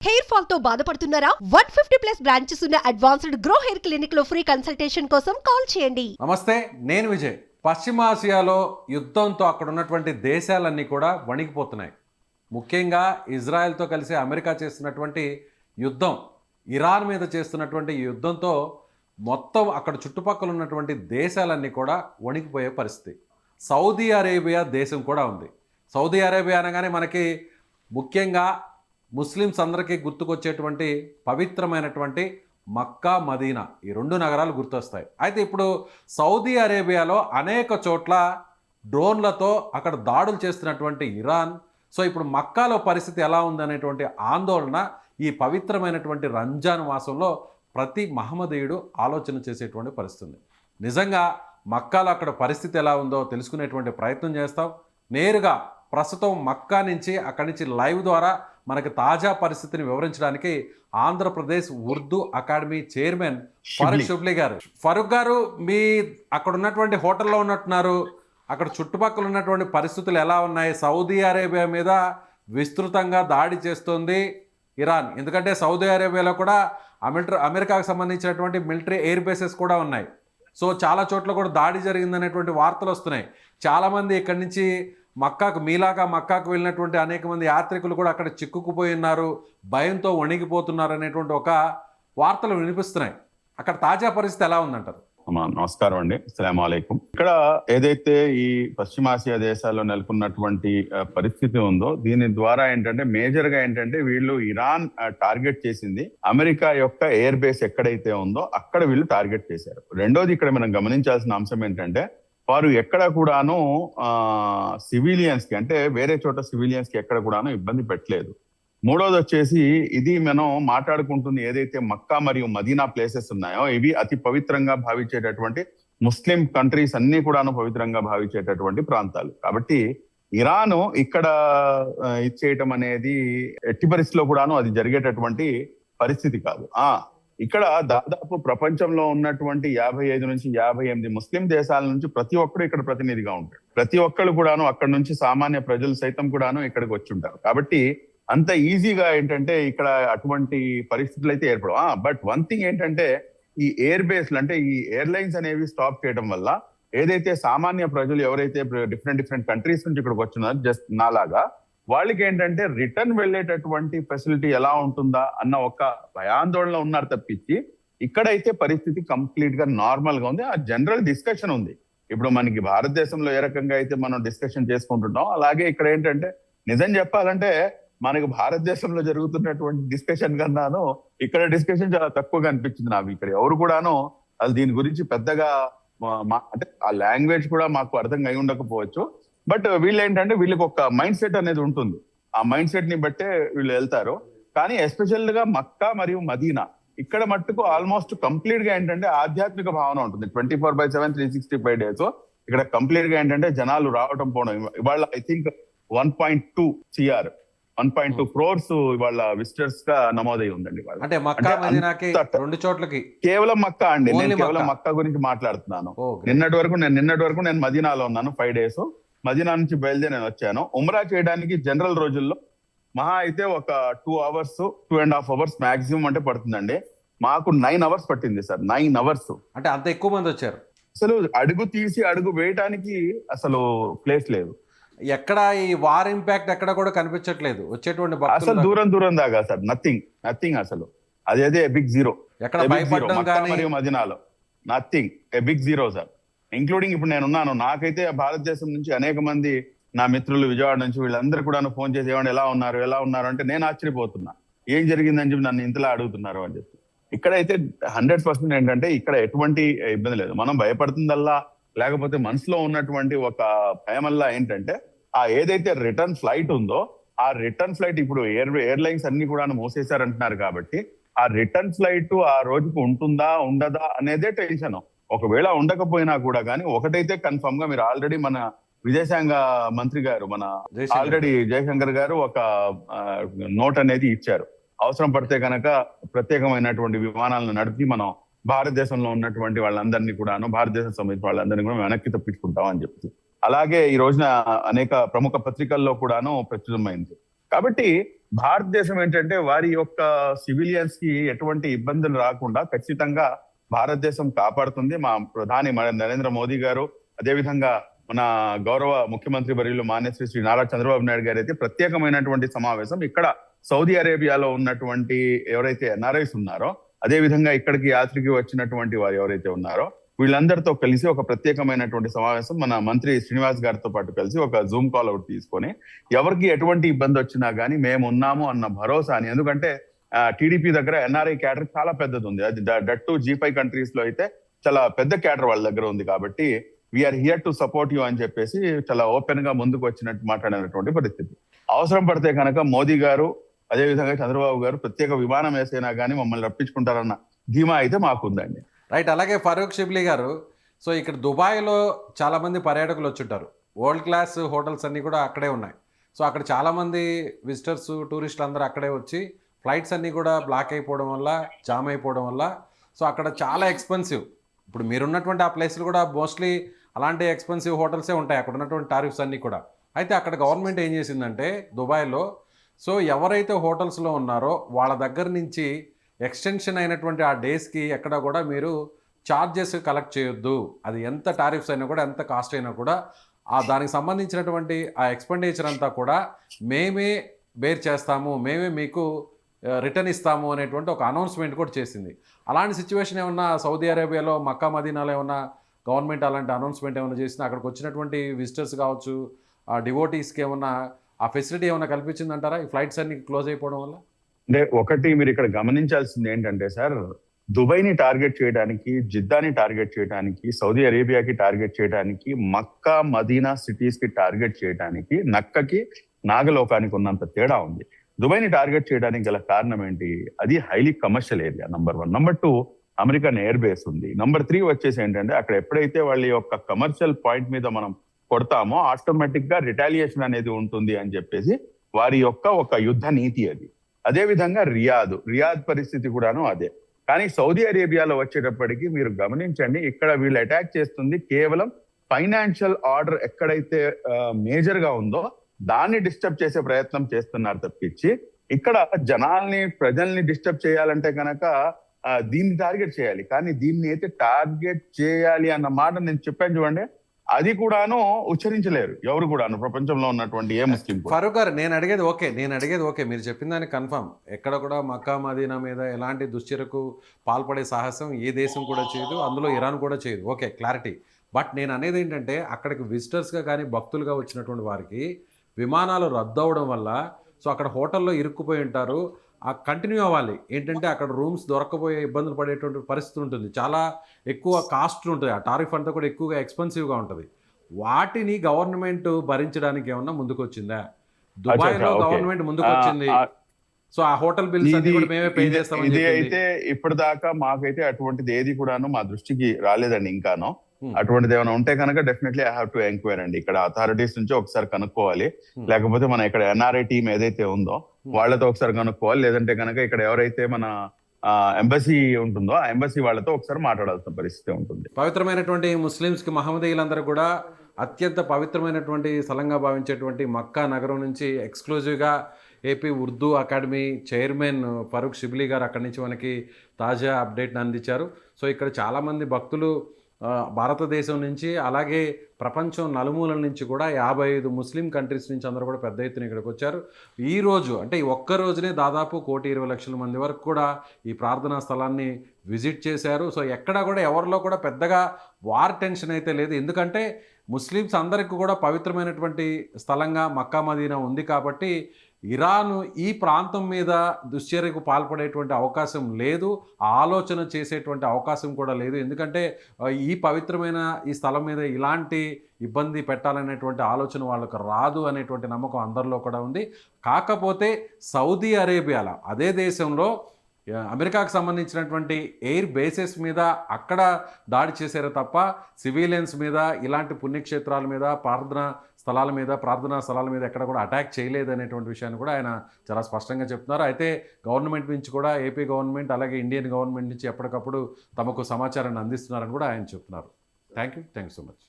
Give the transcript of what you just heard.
Hair fall తో బాధపడుతున్నారా? 150+ branches ఉన్న అడ్వాన్స్డ్ గ్రో హెయిర్ క్లినిక్ లో ఫ్రీ కన్సల్టేషన్ కోసం కాల్ చేయండి. నమస్తే, నేను విజయ్. పశ్చిమాసియాలో యుద్ధంతో అక్కడ ఉన్నటువంటి దేశాలన్నీ కూడా వణికిపోతున్నాయి. ముఖ్యంగా ఇజ్రాయెల్తో కలిసి అమెరికా చేస్తున్నటువంటి యుద్ధం, ఇరాన్ మీద చేస్తున్నటువంటి యుద్ధంతో మొత్తం అక్కడ చుట్టుపక్కల ఉన్నటువంటి దేశాలన్నీ కూడా వణికిపోయే పరిస్థితి. సౌదీ అరేబియా దేశం కూడా ఉంది. సౌదీ అరేబియా అనగానే మనకి ముఖ్యంగా ముస్లిమ్స్ అందరికీ గుర్తుకొచ్చేటువంటి పవిత్రమైనటువంటి మక్కా, మదీనా, ఈ రెండు నగరాలు గుర్తొస్తాయి. అయితే ఇప్పుడు సౌదీ అరేబియాలో అనేక చోట్ల డ్రోన్లతో అక్కడ దాడులు చేస్తున్నటువంటి ఇరాన్, సో ఇప్పుడు మక్కాలో పరిస్థితి ఎలా ఉందనేటువంటి ఆందోళన ఈ పవిత్రమైనటువంటి రంజాన్ మాసంలో ప్రతి మహమ్మదీయుడు ఆలోచన చేసేటువంటి పరిస్థితి. నిజంగా మక్కాలో అక్కడ పరిస్థితి ఎలా ఉందో తెలుసుకునేటువంటి ప్రయత్నం చేస్తాం. నేరుగా ప్రస్తుతం మక్కా నుంచి అక్కడి నుంచి లైవ్ ద్వారా మనకి తాజా పరిస్థితిని వివరించడానికి ఆంధ్రప్రదేశ్ ఉర్దూ అకాడమీ చైర్మన్ ఫరూక్ షుబ్లీ గారు. ఫరూక్ గారు, మీ అక్కడ ఉన్నటువంటి హోటల్లో ఉన్నట్టున్నారు. అక్కడ చుట్టుపక్కల ఉన్నటువంటి పరిస్థితులు ఎలా ఉన్నాయి? సౌదీ అరేబియా మీద విస్తృతంగా దాడి చేస్తుంది ఇరాన్. ఎందుకంటే సౌదీ అరేబియాలో కూడా అమెరికాకు సంబంధించినటువంటి మిలిటరీ ఎయిర్ బేసెస్ కూడా ఉన్నాయి. సో చాలా చోట్ల కూడా దాడి జరిగిందనేటువంటి వార్తలు వస్తున్నాయి. చాలామంది ఇక్కడి నుంచి మక్కాకు వెళ్ళినటువంటి అనేక మంది యాత్రికులు కూడా అక్కడ చిక్కుకుపోయి ఉన్నారు, భయంతో వణిగిపోతున్నారు అనేటువంటి ఒక వార్తలు వినిపిస్తున్నాయి. అక్కడ తాజా పరిస్థితి ఎలా ఉందంటారు? నమస్కారం అండి, అస్సలాము అలైకుం. ఇక్కడ ఏదైతే ఈ పశ్చిమాసియా దేశాల్లో నెలకొన్నటువంటి పరిస్థితి ఉందో, దీని ద్వారా ఏంటంటే మేజర్ గా ఏంటంటే వీళ్ళు ఇరాన్ టార్గెట్ చేసింది అమెరికా యొక్క ఎయిర్ బేస్ ఎక్కడైతే ఉందో అక్కడ వీళ్ళు టార్గెట్ చేశారు. రెండోది ఇక్కడ మనం గమనించాల్సిన అంశం ఏంటంటే వారు ఎక్కడ కూడాను సివిలియన్స్ కి, అంటే వేరే చోట సివిలియన్స్ కి ఎక్కడ కూడాను ఇబ్బంది పెట్టలేదు. మూడోది వచ్చేసి ఇది మనం మాట్లాడుకుంటుంది ఏదైతే మక్కా మరియు మదీనా ప్లేసెస్ ఉన్నాయో ఇవి అతి పవిత్రంగా భావించేటటువంటి ముస్లిం కంట్రీస్ అన్ని కూడాను పవిత్రంగా భావించేటటువంటి ప్రాంతాలు. కాబట్టి ఇరాన్ ఇక్కడ ఇచ్చేయటం అనేది ఎట్టి పరిస్థితిలో కూడాను అది జరిగేటటువంటి పరిస్థితి కాదు. ఇక్కడ దాదాపు ప్రపంచంలో ఉన్నటువంటి 55 నుంచి 58 ముస్లిం దేశాల నుంచి ప్రతి ఒక్కరు ఇక్కడ ప్రతినిధిగా ఉంటారు. ప్రతి ఒక్కరు కూడాను అక్కడ నుంచి సామాన్య ప్రజలు సైతం కూడాను ఇక్కడికి వచ్చి ఉంటారు. కాబట్టి అంత ఈజీగా ఏంటంటే ఇక్కడ అటువంటి పరిస్థితులు అయితే ఏర్పడవు. బట్ వన్ థింగ్ ఏంటంటే ఈ ఎయిర్ బేస్లు, అంటే ఈ ఎయిర్లైన్స్ అనేవి స్టాప్ చేయడం వల్ల ఏదైతే సామాన్య ప్రజలు ఎవరైతే డిఫరెంట్ కంట్రీస్ నుంచి ఇక్కడికి వచ్చినారో జస్ట్ నాలాగా వాళ్ళకి ఏంటంటే రిటర్న్ వెళ్ళేటటువంటి ఫెసిలిటీ ఎలా ఉంటుందా అన్న ఒక భయాందోళన ఉన్నారు తప్పించి ఇక్కడైతే పరిస్థితి కంప్లీట్ గా నార్మల్ గా ఉంది. ఆ జనరల్ డిస్కషన్ ఉంది. ఇప్పుడు మనకి భారతదేశంలో ఏ రకంగా అయితే మనం డిస్కషన్ చేసుకుంటున్నాం అలాగే ఇక్కడ ఏంటంటే నిజం చెప్పాలంటే మనకు భారతదేశంలో జరుగుతున్నటువంటి డిస్కషన్ కన్నాను ఇక్కడ డిస్కషన్ చాలా తక్కువగా అనిపించింది నాకు. ఇక్కడ ఎవరు కూడాను అది దీని గురించి పెద్దగా అంటే ఆ లాంగ్వేజ్ కూడా మాకు అర్థం అయి ఉండకపోవచ్చు. బట్ వీళ్ళు ఏంటంటే వీళ్ళకి ఒక మైండ్ సెట్ అనేది ఉంటుంది. ఆ మైండ్ సెట్ ని బట్టే వీళ్ళు వెళ్తారు. కానీ ఎస్పెషల్ గా మక్కా మరియు మదీనా ఇక్కడ మట్టుకు ఆల్మోస్ట్ కంప్లీట్ గా ఏంటంటే ఆధ్యాత్మిక భావన ఉంటుంది. 24/7 365 డేస్ ఇక్కడ కంప్లీట్ గా ఏంటంటే జనాలు రావటం పోవడం. ఇవాళ ఐ థింక్ 1.2 crores ఇవాళ విజిటర్స్ గా నమోదై ఉందండి. అంటే మక్కా మదీనాకి రెండు చోట్లకి కేవలం మక్కా అండి, నేను కేవలం మక్కా గురించి మాట్లాడుతున్నాను. నిన్నటి వరకు నేను మదీనాలో ఉన్నాను 5 days. మదీనా నుంచి బయలుదేరి నేను వచ్చాను. ఉమ్రా చేయడానికి జనరల్ రోజుల్లో మహా అయితే ఒక 2 hours 2.5 hours మాక్సిమం అంటే పడుతుందండి. మాకు 9 hours పట్టింది సార్. 9 hours. అంటే అంత ఎక్కువ మంది వచ్చారు. అసలు అడుగు వేయటానికి అసలు ప్లేస్ లేదు. ఎక్కడ ఈ వార్ ఇంపాక్ట్ ఎక్కడ కూడా కనిపించట్లేదు వచ్చేటువంటి అసలు దూరం దాకా సార్. నథింగ్ అసలు. అదే బిగ్ జీరో. ఎక్కడ భయపడడం కానీ మరియు మదీనాలో nothing, a big zero sir. Including ఇప్పుడు నేను ఉన్నాను, నాకైతే భారతదేశం నుంచి అనేక మంది నా మిత్రులు విజయవాడ నుంచి వీళ్ళందరూ కూడా ఫోన్ చేసి ఏమంటే ఎలా ఉన్నారు అంటే నేను ఆశ్చర్యపోతున్నా, ఏం జరిగిందని చెప్పి నన్ను ఇంతలా అడుగుతున్నారు అని చెప్పి. ఇక్కడైతే 100% ఏంటంటే ఇక్కడ ఎటువంటి ఇబ్బంది లేదు. మనం భయపడుతుందల్లా లేకపోతే మనసులో ఉన్నటువంటి ఒక భయమల్లా ఏంటంటే ఆ ఏదైతే రిటర్న్ ఫ్లైట్ ఉందో ఆ రిటర్న్ ఫ్లైట్ ఇప్పుడు ఎయిర్లైన్స్ అన్ని కూడా మూసేశారంటున్నారు. కాబట్టి ఆ రిటర్న్ ఫ్లైట్ ఆ రోజుకు ఉంటుందా ఉండదా అనేదే టెన్షన్. ఒకవేళ ఉండకపోయినా కూడా కానీ ఒకటైతే కన్ఫర్మ్ గా మీరు ఆల్రెడీ మన విదేశాంగ మంత్రి గారు ఆల్రెడీ జయశంకర్ గారు ఒక నోట్ అనేది ఇచ్చారు. అవసరం పడితే కనుక ప్రత్యేకమైనటువంటి విమానాలను నడిపి మనం భారతదేశంలో ఉన్నటువంటి వాళ్ళందరినీ కూడాను, భారతదేశం సంబంధించిన వాళ్ళందరినీ కూడా వెనక్కి తప్పించుకుంటాం అని చెప్తూ, అలాగే ఈ రోజున అనేక ప్రముఖ పత్రికల్లో కూడాను ప్రచురమైంది. కాబట్టి భారతదేశం ఏంటంటే వారి యొక్క సివిలియన్స్ కి ఎటువంటి ఇబ్బందులు రాకుండా ఖచ్చితంగా భారతదేశం కాపాడుతుంది. మా ప్రధాని నరేంద్ర మోదీ గారు, అదేవిధంగా మన గౌరవ ముఖ్యమంత్రి వర్యులు మాన్యశ్రీ శ్రీ నారా చంద్రబాబు నాయుడు గారు అయితే ప్రత్యేకమైనటువంటి సమావేశం ఇక్కడ సౌదీ అరేబియాలో ఉన్నటువంటి ఎవరైతే ఎన్ఆర్ఐస్ ఉన్నారో, అదే విధంగా ఇక్కడికి యాత్రికి వచ్చినటువంటి వారు ఎవరైతే ఉన్నారో వీళ్ళందరితో కలిసి ఒక ప్రత్యేకమైనటువంటి సమావేశం మన మంత్రి శ్రీనివాస్ గారితో పాటు కలిసి ఒక జూమ్ కాల్ అవుట్ తీసుకొని ఎవరికి ఎటువంటి ఇబ్బంది వచ్చినా గానీ మేము ఉన్నాము అన్న భరోసాని, ఎందుకంటే టీడీపీ దగ్గర ఎన్ఆర్ఐ క్యాడర్ చాలా పెద్దది ఉంది. అది డట్టు G5 కంట్రీస్ లో అయితే చాలా పెద్ద క్యాడర్ వాళ్ళ దగ్గర ఉంది. కాబట్టి we are here to support you అని చెప్పేసి చాలా ఓపెన్ గా ముందుకు వచ్చినట్టు మాట్లాడినటువంటి పరిస్థితి. అవసరం పడితే కనుక మోదీ గారు అదేవిధంగా చంద్రబాబు గారు ప్రత్యేక విమానం వేసైనా కానీ మమ్మల్ని రప్పించుకుంటారన్న ధీమా అయితే మాకుందండి. రైట్. అలాగే ఫరూక్ షిబ్లీ గారు, సో ఇక్కడ దుబాయ్లో చాలామంది పర్యాటకులు వచ్చుంటారు. వరల్డ్ క్లాస్ హోటల్స్ అన్నీ కూడా అక్కడే ఉన్నాయి. సో అక్కడ చాలామంది విజిటర్స్, టూరిస్టులు అందరూ అక్కడే వచ్చి ఫ్లైట్స్ అన్నీ కూడా బ్లాక్ అయిపోవడం వల్ల, జామ్ అయిపోవడం వల్ల, సో అక్కడ చాలా ఎక్స్పెన్సివ్. ఇప్పుడు మీరున్నటువంటి ఆ ప్లేస్లు కూడా మోస్ట్లీ అలాంటి ఎక్స్పెన్సివ్ హోటల్సే ఉంటాయి, అక్కడ ఉన్నటువంటి టారిఫ్స్ అన్నీ కూడా. అయితే అక్కడ గవర్నమెంట్ ఏం చేసిందంటే దుబాయ్లో, సో ఎవరైతే హోటల్స్లో ఉన్నారో వాళ్ళ దగ్గర నుంచి ఎక్స్టెన్షన్ అయినటువంటి ఆ డేస్కి ఎక్కడ కూడా మీరు ఛార్జెస్ కలెక్ట్ చేయొద్దు. అది ఎంత టారిఫ్స్ అయినా కూడా, ఎంత కాస్ట్ అయినా కూడా దానికి సంబంధించినటువంటి ఆ ఎక్స్పెండిచర్ అంతా కూడా మేమే బేర్ చేస్తాము, మేమే మీకు రిటర్న్ ఇస్తాము అనేటువంటి ఒక అనౌన్స్మెంట్ కూడా చేసింది. అలాంటి సిచ్యువేషన్ ఏమన్నా సౌదీ అరేబియాలో మక్కా మదీనాలో ఏమన్నా గవర్నమెంట్ అలాంటి అనౌన్స్మెంట్ ఏమైనా చేసినా అక్కడికి వచ్చినటువంటి విజిటర్స్ కావచ్చు, ఆ డివోటీస్కి ఏమన్నా ఆ ఫెసిలిటీ ఏమైనా కల్పించిందంటారా ఈ ఫ్లైట్స్ అన్ని క్లోజ్ అయిపోవడం వల్ల? అంటే ఒకటి మీరు ఇక్కడ గమనించాల్సింది ఏంటంటే సార్, దుబాయ్ని టార్గెట్ చేయడానికి, జిద్దాని టార్గెట్ చేయడానికి, సౌదీ అరేబియాకి టార్గెట్ చేయడానికి, మక్కా మదీనా సిటీస్ కి టార్గెట్ చేయడానికి నక్కకి నాగలోకానికి ఉన్నంత తేడా ఉంది. దుబాయ్ని టార్గెట్ చేయడానికి గల కారణం ఏంటి? అది highly commercial area, number 1. Number 2, American air base ఉంది. నంబర్ 3 వచ్చేసి ఏంటంటే అక్కడ ఎప్పుడైతే వాళ్ళ యొక్క కమర్షియల్ పాయింట్ మీద మనం కొడతామో ఆటోమేటిక్ గా రిటాలియేషన్ అనేది ఉంటుంది అని చెప్పేసి వారి యొక్క ఒక యుద్ధ నీతి అది. అదే విధంగా రియాద్ పరిస్థితి కూడాను అదే. కానీ సౌదీ అరేబియాలో వచ్చేటప్పటికి మీరు గమనించండి, ఇక్కడ వీళ్ళు అటాక్ చేస్తుంది కేవలం ఫైనాన్షియల్ ఆర్డర్ ఎక్కడైతే మేజర్ గా ఉందో దాన్ని డిస్టర్బ్ చేసే ప్రయత్నం చేస్తున్నారు తప్పించి, ఇక్కడ ప్రజల్ని డిస్టర్బ్ చేయాలంటే కనుక దీన్ని టార్గెట్ చేయాలి. కానీ దీన్ని అయితే టార్గెట్ చేయాలి అన్న మాట నేను చెప్పాను చూడండి, అది కూడాను ఉచ్చరించలేరు ఎవరు కూడాను, ప్రపంచంలో ఉన్నటువంటి ఏ ముస్లిం. ఫరూక్ గారు, నేను అడిగేది ఓకే, మీరు చెప్పిన దానికి కన్ఫర్మ్. ఎక్కడ కూడా మక్కా మదీనా మీద ఎలాంటి దుశ్చర్యకు పాల్పడే సాహసం ఏ దేశం కూడా చేయదు, అందులో ఇరాన్ కూడా చేయదు. Okay, clarity. బట్ నేను అనేది ఏంటంటే అక్కడికి విజిటర్స్గా కానీ భక్తులుగా వచ్చినటువంటి వారికి విమానాలు రద్దు అవడం వల్ల, సో అక్కడ హోటల్లో ఇరుక్కుపోయి ఉంటారు, కంటిన్యూ అవ్వాలి. ఏంటంటే అక్కడ రూమ్స్ దొరకపోయే ఇబ్బందులు పడేటువంటి పరిస్థితి ఉంటుంది, చాలా ఎక్కువ కాస్ట్లు ఉంటుంది, ఆ టారిఫ్ అంతా కూడా ఎక్కువగా ఎక్స్పెన్సివ్గా ఉంటుంది. వాటిని గవర్నమెంట్ భరించడానికి ఏమన్నా ముందుకు వచ్చిందా? దుబాయ్లో గవర్నమెంట్ ముందుకు వచ్చింది, సో ఆ హోటల్ బిల్స్ అన్ని కూడా మేమే పే చేస్తామని ఇది అయితే ఇప్పటిదాకా మాకైతే అటువంటిది ఏది కూడాను మా దృష్టికి రాలేదండి ఇంకాను. అటువంటిది ఏమైనా ఉంటే కనుక definitely I have to enquire అండి. ఇక్కడ అథారిటీస్ నుంచి ఒకసారి కనుక్కోవాలి, లేకపోతే మన ఇక్కడ ఎన్ఆర్ఐ టీం ఏదైతే ఉందో వాళ్ళతో ఒకసారి కనుక్కోవాలి, లేదంటే కనుక ఇక్కడ ఎవరైతే మన ఎంబసీ ఉంటుందో ఆ ఎంబసీ వాళ్ళతో ఒకసారి మాట్లాడాల్సిన పరిస్థితి ఉంటుంది. పవిత్రమైనటువంటి ముస్లిమ్స్ కి, మహమ్మదీయులందరూ కూడా అత్యంత పవిత్రమైనటువంటి స్థలంగా భావించేటువంటి మక్కా నగరం నుంచి ఎక్స్క్లూజివ్గా AP Urdu academy chairman Farooq Shibli గారు అక్కడి నుంచి మనకి తాజా అప్డేట్ని అందించారు. సో ఇక్కడ చాలామంది భక్తులు భారతదేశం నుంచి, అలాగే ప్రపంచం నలుమూలల నుంచి కూడా 55 ముస్లిం కంట్రీస్ నుంచి అందరూ కూడా పెద్ద ఎత్తున ఇక్కడికి వచ్చారు. ఈ రోజు అంటే ఈ ఒక్క రోజునే దాదాపు 1,20,00,000 మంది వరకు కూడా ఈ ప్రార్థనా స్థలాన్ని విజిట్ చేశారు. సో ఎక్కడా కూడా ఎవరిలో కూడా పెద్దగా వార్ టెన్షన్ అయితే లేదు, ఎందుకంటే ముస్లిమ్స్ అందరికీ కూడా పవిత్రమైనటువంటి స్థలంగా మక్కా మదీనా ఉంది కాబట్టి ఇరాన్ ఈ ప్రాంతం మీద దుశ్చర్యకు పాల్పడేటువంటి అవకాశం లేదు, ఆలోచన చేసేటువంటి అవకాశం కూడా లేదు. ఎందుకంటే ఈ పవిత్రమైన ఈ స్థలం మీద ఇలాంటి ఇబ్బంది పెట్టాలనేటువంటి ఆలోచన వాళ్ళకు రాదు అనేటువంటి నమ్మకం అందరిలో కూడా ఉంది. కాకపోతే సౌదీ అరేబియాలో, అదే దేశంలో అమెరికాకు సంబంధించినటువంటి ఎయిర్ బేసెస్ మీద అక్కడ దాడి చేశారు తప్ప సివిలియన్స్ మీద, ఇలాంటి పుణ్యక్షేత్రాల మీద, ప్రార్థనా స్థలాల మీద ఎక్కడ కూడా అటాక్ చేయలేదు అనేటువంటి విషయాన్ని కూడా ఆయన చాలా స్పష్టంగా చెప్తున్నారు. అయితే గవర్నమెంట్ నుంచి కూడా, ఏపీ గవర్నమెంట్ అలాగే ఇండియన్ గవర్నమెంట్ నుంచి ఎప్పటికప్పుడు తమకు సమాచారాన్ని అందిస్తున్నారని కూడా ఆయన చెప్తున్నారు. Thank you so much.